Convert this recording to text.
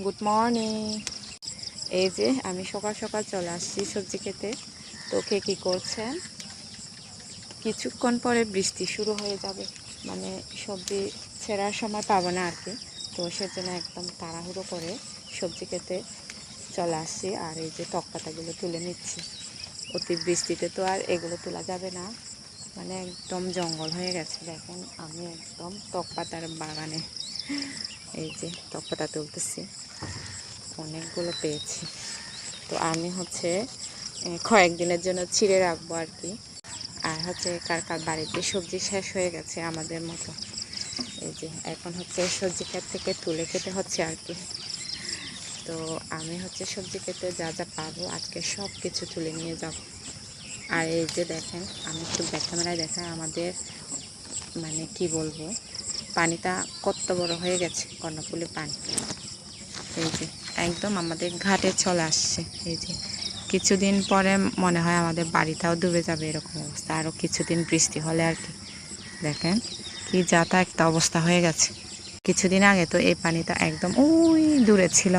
Good morning. এই যে আমি সকাল সকাল চলে আসছি সবজি খেতে। তো কে কী করছেন? কিছুক্ষণ পরে বৃষ্টি শুরু হয়ে যাবে, মানে সবজি ছেঁড়ার সময় পাবো না আর কি। তো সেজন্য একদম তাড়াহুড়ো করে সবজি খেতে চলে আসছি। আর এই যে টক পাতাগুলো তুলে নিচ্ছি। অতি বৃষ্টিতে তো আর এগুলো তোলা যাবে না, মানে একদম জঙ্গল হয়ে গেছে। দেখেন আমি একদম টক পাতার বাগানে এই যে টক পাতা তুলতেছি, অনেকগুলো পেয়েছি। তো আমি কয়েকদিনের জন্য ছিঁড়ে রাখবো আর কি। আর কার কার বাড়িতে সবজি শেষ হয়ে গেছে আমাদের মতো, এই যে এখন সবজি ক্ষেত থেকে তুলে খেতে হচ্ছে আর কি। তো আমি সবজি খেতে যা যা পাবো আজকে সব কিছু তুলে নিয়ে যাব। আর এই যে দেখেন, আমি একটু ব্যাক ক্যামেরায় দেখাই আমাদের, মানে কি বলবো, পানিটা কত বড় হয়ে গেছে, কর্ণফুলী পানি। এই যে একদম আমাদের ঘাটে চলে আসছে। এই যে কিছুদিন পরে মনে হয় আমাদের বাড়িটাও ডুবে যাবে, এরকম অবস্থা। আরও কিছুদিন বৃষ্টি হলে আর কি। দেখেন কি যাতা একটা অবস্থা হয়ে গেছে। কিছুদিন আগে তো এই পানিটা একদম ওই দূরে ছিল।